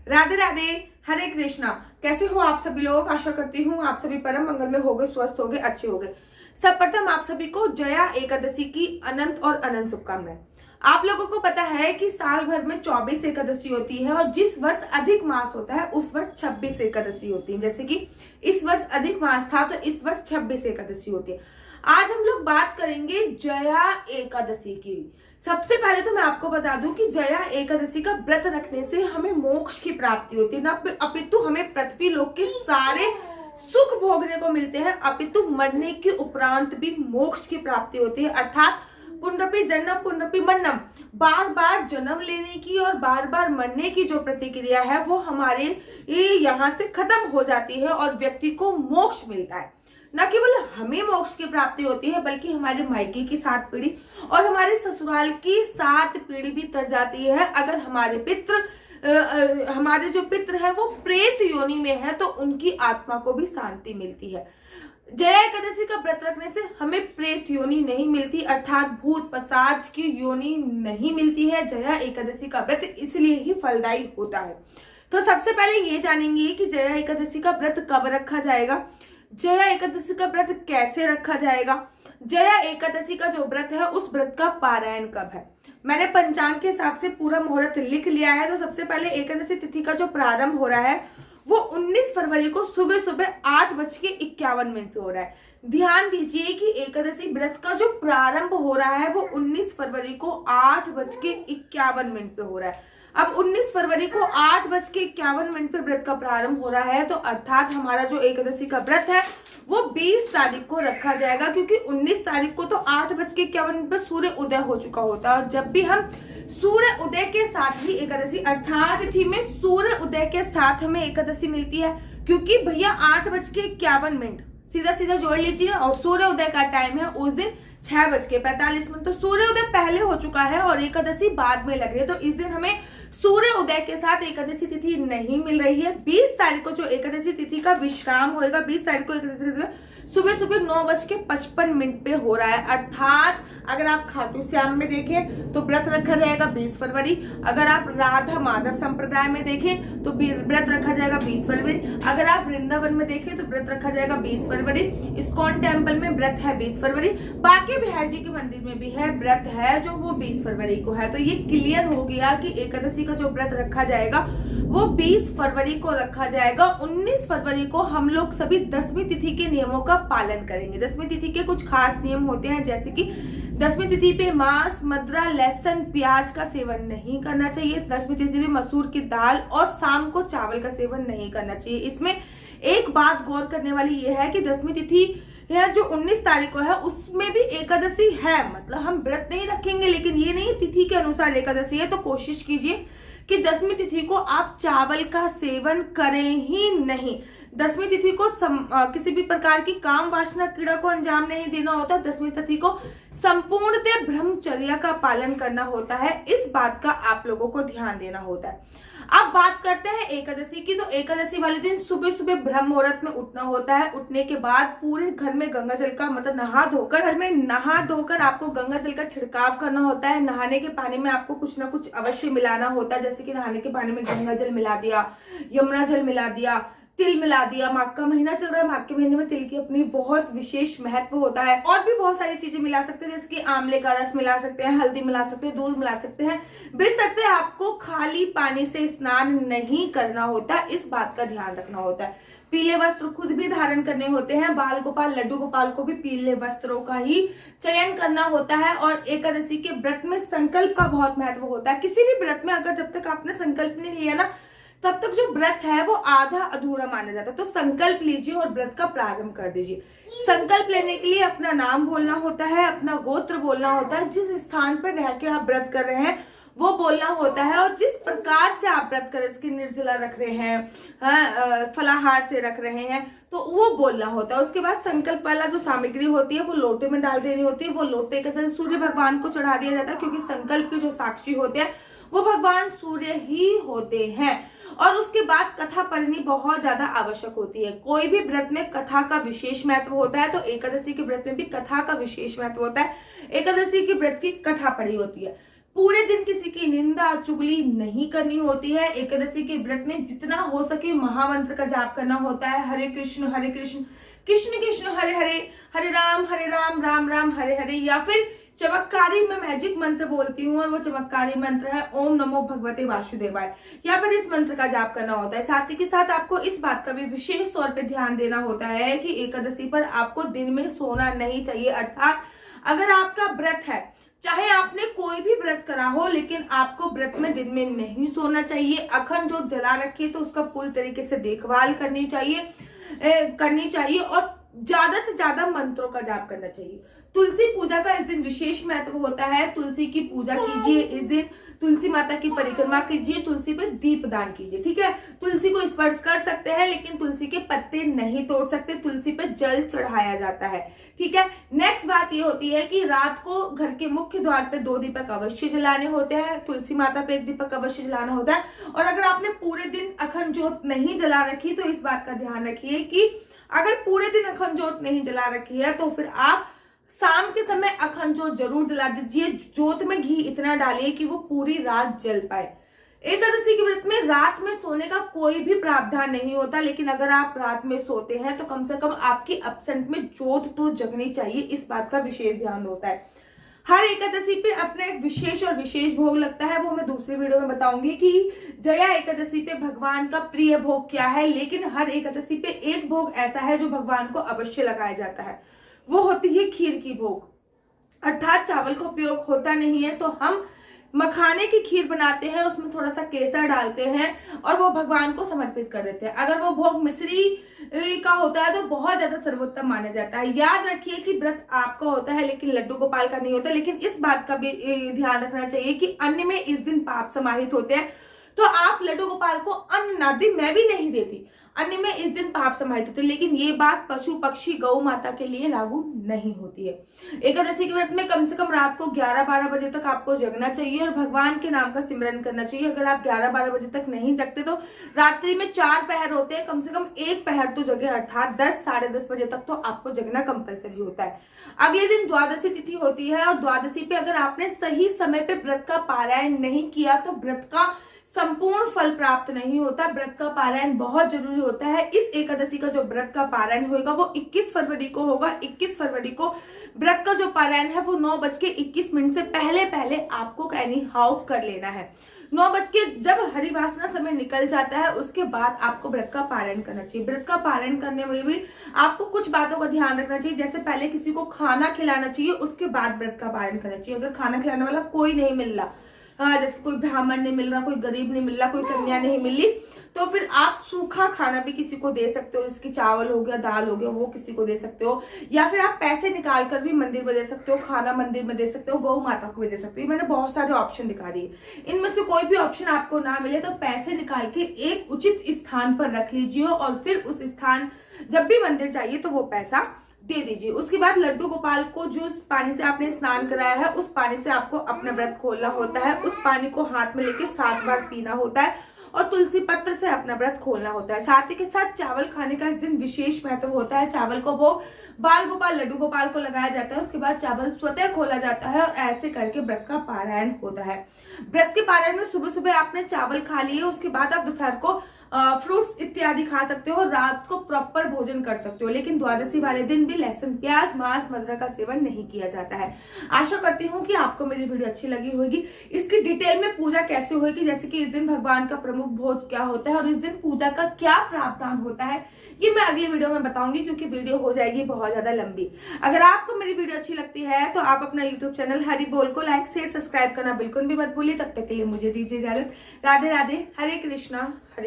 राधे राधे, हरे कृष्णा। कैसे हो आप सभी लोग? आशा करती हूँ आप सभी परम मंगल में होगे, स्वस्थ होगे, अच्छे होगे। सर्वप्रथम आप सभी को जया एकादशी की अनंत और अनंत शुभकामनाएं। आप लोगों को पता है कि साल भर में 24 एकादशी होती है और जिस वर्ष अधिक मास होता है उस वर्ष 26 एकादशी होती है। जैसे कि इस वर्ष अधिक मास था तो इस वर्ष 26 एकादशी होती है। आज हम लोग बात करेंगे जया एकादशी की। सबसे पहले तो मैं आपको बता दूं कि जया एकादशी का व्रत रखने से हमें मोक्ष की प्राप्ति होती है, ना अपितु हमें पृथ्वी लोक के सारे सुख भोगने को मिलते हैं, अपितु मरने के उपरांत भी मोक्ष की प्राप्ति होती है। अर्थात पुनरपि जन्म पुनरपि मरणम, बार बार जन्म लेने की और बार बार मरने की जो प्रतिक्रिया है वो हमारे यहाँ से खत्म हो जाती है और व्यक्ति को मोक्ष मिलता है। न केवल हमें मोक्ष की प्राप्ति होती है बल्कि हमारे मायके की 7 पीढ़ी और हमारे ससुराल की 7 पीढ़ी भी तर जाती है। अगर हमारे जो पितृ हैं वो प्रेत योनि में है तो उनकी आत्मा को भी शांति मिलती है। जया एकादशी का व्रत रखने से हमें प्रेत योनि नहीं मिलती, अर्थात भूत पिशाच की योनि नहीं मिलती है। जया एकादशी का व्रत इसलिए ही फलदायी होता है। तो सबसे पहले ये जानेंगे कि जया एकादशी का व्रत कब रखा जाएगा, जया एकादशी का व्रत कैसे रखा जाएगा, जया एकादशी का जो व्रत है उस व्रत का पारायण कब है। मैंने पंचांग के हिसाब से पूरा मुहूर्त लिख लिया है। तो सबसे पहले एकादशी तिथि का जो प्रारंभ हो रहा है वो 19 फरवरी को सुबह सुबह 8:51 पे हो रहा है। ध्यान दीजिए कि एकादशी व्रत का जो प्रारंभ हो रहा है वो 19 फरवरी को 8:51 पे हो रहा है। अब 19 फरवरी को 8:51 पे व्रत का प्रारंभ हो रहा है तो अर्थात हमारा जो एकादशी का व्रत है वो 20 तारीख को रखा जाएगा, क्योंकि 19 तारीख को तो 8:51 पे सूर्य उदय हो चुका होता है। और जब भी हम सूर्य उदय के साथ ही एकादशी अर्थात तिथि में सूर्य उदय के साथ हमें एकादशी मिलती है, क्योंकि भैया 8:51 सीधा सीधा जोड़ लीजिए और सूर्य उदय का टाइम है उस दिन 6:45। तो सूर्य उदय पहले हो चुका है और एकादशी बाद में लग रही है। तो इस दिन हमें सूर्य उदय के साथ एकादशी तिथि नहीं मिल रही है। 20 तारीख को जो एकादशी तिथि का विश्राम होएगा, 20 तारीख को एकादशी तिथि सुबह सुबह 9:55 पे हो रहा है। अर्थात अगर आप खाटू श्याम में देखें तो व्रत रखा जाएगा 20 फरवरी, अगर आप राधा माधव संप्रदाय में देखें तो व्रत रखा जाएगा 20 फरवरी, अगर आप वृंदावन में देखें तो व्रत रखा जाएगा 20 फरवरी, इस्कॉन टेम्पल में व्रत है 20 फरवरी, बाकी बिहार जी के मंदिर में भी है व्रत है जो वो 20 फरवरी को है। तो ये क्लियर हो गया कि एकादशी का जो व्रत रखा जाएगा वो 20 फरवरी को रखा जाएगा। 19 फरवरी को हम लोग सभी 10वीं तिथि के नियमों का पालन करेंगे। 10वीं तिथि के कुछ खास नियम होते हैं, जैसे कि 10वीं तिथि पे मांस, मदिरा, लहसुन, प्याज का सेवन नहीं करना चाहिए। 10वीं तिथि पे मसूर की दाल और शाम को चावल का सेवन नहीं करना चाहिए। इसमें एक बात गौर करने वाली यह है कि 10वीं तिथि है जो 19 तारीख को है उसमें भी एकादशी है, मतलब हम व्रत नहीं रखेंगे, लेकिन ये नहीं तिथि के अनुसार एकादशी है। तो कोशिश कीजिए कि 10वीं तिथि को आप चावल का सेवन करें ही नहीं। 10वीं तिथि को किसी भी प्रकार की काम वासना क्रीड़ा को अंजाम नहीं देना होता। 10वीं तिथि को संपूर्णतः ब्रह्मचर्या का पालन करना होता है। इस बात का आप लोगों को ध्यान देना होता है। अब बात करते हैं एकादशी की। तो एकादशी वाले दिन सुबह सुबह ब्रह्म मुहूर्त में उठना होता है। उठने के बाद पूरे घर में गंगा जल का मतलब नहा धोकर आपको गंगा जल का छिड़काव करना होता है। नहाने के पानी में आपको कुछ ना कुछ अवश्य मिलाना होता है, जैसे कि नहाने के पानी में गंगा जल मिला दिया, यमुना जल मिला दिया, तिल मिला दिया। माघ का महीना चल रहा है, माघ के महीने में तिल की अपनी बहुत विशेष महत्व होता है। और भी बहुत सारी चीजें मिला सकते हैं, जैसे कि आंवले का रस मिला सकते हैं, हल्दी मिला सकते हैं, दूध मिला सकते हैं। बेशर्ते आपको खाली पानी से स्नान नहीं करना होता, इस बात का ध्यान रखना होता है। पीले वस्त्र खुद भी धारण करने होते हैं। बाल गोपाल, लड्डू गोपाल को भी पीले वस्त्रों का ही चयन करना होता है। और एकादशी के व्रत में संकल्प का बहुत महत्व होता है। किसी भी व्रत में अगर जब तक आपने संकल्प नहीं लिया ना तब तक जो व्रत है वो आधा अधूरा माना जाता है। तो संकल्प लीजिए और व्रत का प्रारंभ कर दीजिए। संकल्प लेने के लिए अपना नाम बोलना होता है, अपना गोत्र बोलना होता है, जिस स्थान पर रह के आप व्रत कर रहे हैं वो बोलना होता है, और जिस प्रकार से आप व्रत कर इसकी निर्जला रख रहे हैं, फलाहार से रख रहे हैं, तो वो बोलना होता है। उसके बाद संकल्प वाला जो सामग्री होती है वो लोटे में डाल देनी होती है। वो लोटे का जल सूर्य भगवान को चढ़ा दिया जाता है, क्योंकि संकल्प के जो साक्षी होते हैं वो भगवान सूर्य ही होते हैं। और उसके बाद कथा पढ़नी बहुत ज्यादा आवश्यक होती है। कोई भी व्रत में कथा का विशेष महत्व होता है, तो एकादशी के व्रत में भी कथा का विशेष महत्व होता है। एकादशी के व्रत की कथा पढ़ी होती है। पूरे दिन किसी की निंदा चुगली नहीं करनी होती है। एकादशी के व्रत में जितना हो सके महामंत्र का जाप करना होता है। हरे कृष्ण कृष्ण कृष्ण हरे हरे, हरे राम राम राम हरे हरे। या फिर चमत्कारी मैं मैजिक मंत्र बोलती हूँ और वो चमत्कारी मंत्र है ओम नमो भगवते वासुदेवाय, या फिर इस मंत्र का जाप करना होता है। साथ ही के साथ आपको इस बात का भी विशेष तौर पे ध्यान देना होता है कि एकादशी पर आपको दिन में सोना नहीं चाहिए। अर्थात अगर आपका व्रत है, चाहे आपने कोई भी व्रत करा हो, लेकिन आपको व्रत में दिन में नहीं सोना चाहिए। अखंड जोत जला रखी है तो उसका पूरी तरीके से देखभाल करनी चाहिए और ज्यादा से ज्यादा मंत्रों का जाप करना चाहिए। तुलसी पूजा का इस दिन विशेष महत्व होता है। तुलसी की पूजा कीजिए इस दिन, तुलसी माता की परिक्रमा कीजिए, तुलसी पे दीप दान कीजिए। ठीक है, तुलसी को स्पर्श कर सकते हैं लेकिन तुलसी के पत्ते नहीं तोड़ सकते, तुलसी पे जल चढ़ाया जाता है। ठीक है, नेक्स्ट बात ये होती है कि रात को घर के मुख्य द्वार पे 2 दीपक अवश्य जलाने होते हैं। तुलसी माता पे 1 दीपक अवश्य जलाना होता है। और अगर आपने पूरे दिन अखंड जोत नहीं जला रखी तो इस बात का ध्यान रखिए कि अगर पूरे दिन अखंड जोत नहीं जला रखी है तो फिर आप शाम के समय अखंड जोत जरूर जला दीजिए। जोत में घी इतना डालिए कि वो पूरी रात जल पाए। एकादशी के व्रत में रात में सोने का कोई भी प्रावधान नहीं होता, लेकिन अगर आप रात में सोते हैं तो कम से कम आपकी एब्सेंट में जोत तो जगनी चाहिए, इस बात का विशेष ध्यान होता है। हर एकादशी पे अपना एक विशेष और विशेष भोग लगता है, वो मैं दूसरी वीडियो में बताऊंगी कि जया एकादशी पे भगवान का प्रिय भोग क्या है। लेकिन हर एकादशी पे एक भोग ऐसा है जो भगवान को अवश्य लगाया जाता है, वो होती है खीर की भोग। अर्थात चावल का उपयोग होता नहीं है तो हम मखाने की खीर बनाते हैं, उसमें थोड़ा सा केसर डालते हैं और वो भगवान को समर्पित कर देते हैं। अगर वो भोग मिश्री का होता है तो बहुत ज्यादा सर्वोत्तम माना जाता है। याद रखिए कि व्रत आपका होता है लेकिन लड्डू गोपाल का नहीं होता। लेकिन इस बात का भी ध्यान रखना चाहिए कि अन्न में इस दिन पाप समाहित होते हैं, तो आप लड्डू गोपाल को अन्न ना दी, मैं भी नहीं देती, अन्न में इस दिन पाप समाहित होते हैं। लेकिन ये बात पशु पक्षी गौ माता के लिए लागू नहीं होती है। एकादशी के व्रत में कम से कम रात को 11-12 बजे तक आपको जगना चाहिए और भगवान के नाम का सिमरन करना चाहिए। अगर आप 11-12 बजे तक नहीं जगते तो रात्रि में 4 पहर होते हैं, कम से कम 1 पहर तो जगे, अर्थात 10-10:30 बजे तक तो आपको जगना कंपलसरी होता है। अगले दिन द्वादशी तिथि होती है और द्वादशी पे अगर आपने सही समय पे व्रत का पारायण नहीं किया तो व्रत का संपूर्ण फल प्राप्त नहीं होता। व्रत का पारायण बहुत जरूरी होता है। इस एकादशी का जो व्रत का पारायण होगा वो 21 फरवरी को होगा। 21 फरवरी को व्रत का जो पारायण है वो 9:21 से पहले आपको एनी हाउ कर लेना है। 9 जब हरिवासना समय निकल जाता है उसके बाद आपको व्रत का पारायण करना चाहिए। व्रत का पारायण करने में भी आपको कुछ बातों का ध्यान रखना चाहिए, जैसे पहले किसी को खाना खिलाना चाहिए, उसके बाद व्रत का पारायण करना चाहिए। अगर खाना खिलाने वाला कोई नहीं मिल रहा, हाँ, जैसे कोई ब्राह्मण नहीं मिल रहा, कोई गरीब नहीं मिल रहा, कोई कन्या नहीं मिल रही, तो फिर आप सूखा खाना भी किसी को दे सकते हो, जिसकी चावल हो गया, दाल हो गया, वो किसी को दे सकते हो। या फिर आप पैसे निकाल कर भी मंदिर में दे सकते हो, खाना मंदिर में दे सकते हो, गौ माता को भी दे सकते हो। मैंने बहुत सारे ऑप्शन दिखा दिए, इनमें से कोई भी ऑप्शन आपको ना मिले तो पैसे निकाल के एक उचित स्थान पर रख लीजिए और फिर उस स्थान जब भी मंदिर चाहिए तो वो पैसा दे दीजिए। उसके बाद लड्डू गोपाल को जो पानी से आपने स्नान कराया है उस पानी से आपको अपना व्रत खोलना होता है। उस पानी को हाथ में लेके 7 बार पीना होता है और तुलसी पत्र से अपना व्रत खोलना होता है। साथ ही के साथ चावल खाने का इस दिन विशेष महत्व होता है। चावल को भोग बाल गोपाल लड्डू गोपाल को लगाया जाता है, उसके बाद चावल स्वतः खोला जाता है और ऐसे करके व्रत का पारायण होता है। व्रत के पारायण में सुबह सुबह आपने चावल खा लिए, उसके बाद आप दोपहर को फ्रूट्स इत्यादि खा सकते हो, रात को प्रॉपर भोजन कर सकते हो। लेकिन द्वादशी वाले दिन भी लहसुन प्याज मांस मदिरा का सेवन नहीं किया जाता है। आशा करती हूँ कि आपको मेरी वीडियो अच्छी लगी होगी। इसकी डिटेल में पूजा कैसे होगी, जैसे कि इस दिन भगवान का प्रमुख भोज क्या होता है और इस दिन पूजा का क्या प्रावधान होता है, ये मैं अगली वीडियो में बताऊंगी, क्योंकि वीडियो हो जाएगी बहुत ज्यादा लंबी। अगर आपको मेरी वीडियो अच्छी लगती है तो आप अपना यूट्यूब चैनल हरि बोल को लाइक शेयर सब्सक्राइब करना बिल्कुल भी मत भूलिए। तब तक के लिए मुझे दीजिए इजाजत। राधे राधे, हरे कृष्णा, हरि